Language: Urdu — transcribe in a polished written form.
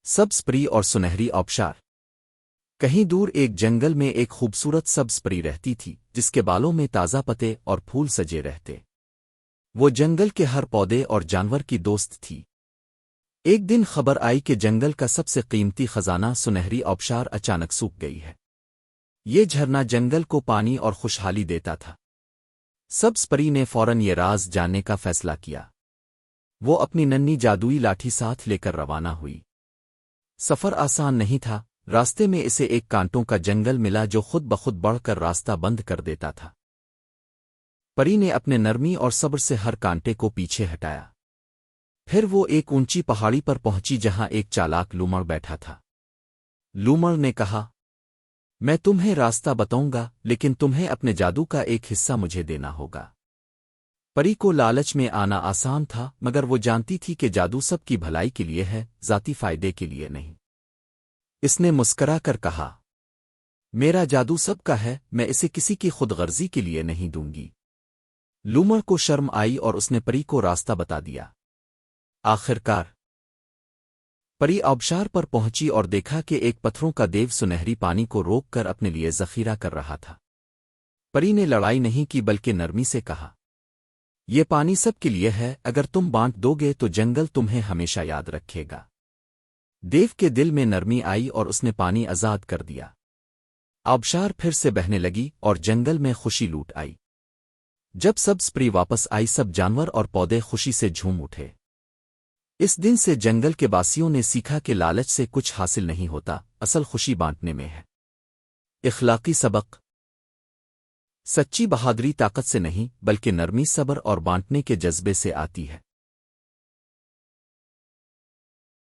سبز پری اور سنہری آبشار۔ کہیں دور ایک جنگل میں ایک خوبصورت سبز پری رہتی تھی جس کے بالوں میں تازہ پتے اور پھول سجے رہتے۔ وہ جنگل کے ہر پودے اور جانور کی دوست تھی۔ ایک دن خبر آئی کہ جنگل کا سب سے قیمتی خزانہ سنہری آبشار اچانک سوکھ گئی ہے۔ یہ جھرنا جنگل کو پانی اور خوشحالی دیتا تھا۔ سبز پری نے فوراً یہ راز جاننے کا فیصلہ کیا۔ وہ اپنی ننھی جادوئی لاٹھی ساتھ لے کر روانہ ہوئی۔ سفر آسان نہیں تھا، راستے میں اسے ایک کانٹوں کا جنگل ملا جو خود بخود بڑھ کر راستہ بند کر دیتا تھا۔ پری نے اپنے نرمی اور صبر سے ہر کانٹے کو پیچھے ہٹایا۔ پھر وہ ایک اونچی پہاڑی پر پہنچی جہاں ایک چالاک لومڑ بیٹھا تھا۔ لومڑ نے کہا، میں تمہیں راستہ بتاؤں گا لیکن تمہیں اپنے جادو کا ایک حصہ مجھے دینا ہوگا۔ پری کو لالچ میں آنا آسان تھا مگر وہ جانتی تھی کہ جادو سب کی بھلائی کے لیے ہے، ذاتی فائدے کے لیے نہیں۔ اس نے مسکرا کر کہا، میرا جادو سب کا ہے، میں اسے کسی کی خود غرضی کے لیے نہیں دوں گی۔ لومڑ کو شرم آئی اور اس نے پری کو راستہ بتا دیا۔ آخرکار پری آبشار پر پہنچی اور دیکھا کہ ایک پتھروں کا دیو سنہری پانی کو روک کر اپنے لیے ذخیرہ کر رہا تھا۔ پری نے لڑائی نہیں کی بلکہ نرمی سے کہا، یہ پانی سب کے لیے ہے، اگر تم بانٹ دو گے تو جنگل تمہیں ہمیشہ یاد رکھے گا۔ دیو کے دل میں نرمی آئی اور اس نے پانی آزاد کر دیا۔ آبشار پھر سے بہنے لگی اور جنگل میں خوشی لوٹ آئی۔ جب سبز پری واپس آئی سب جانور اور پودے خوشی سے جھوم اٹھے۔ اس دن سے جنگل کے باسیوں نے سیکھا کہ لالچ سے کچھ حاصل نہیں ہوتا، اصل خوشی بانٹنے میں ہے۔ اخلاقی سبق: سچی بہادری طاقت سے نہیں بلکہ نرمی، صبر اور بانٹنے کے جذبے سے آتی ہے۔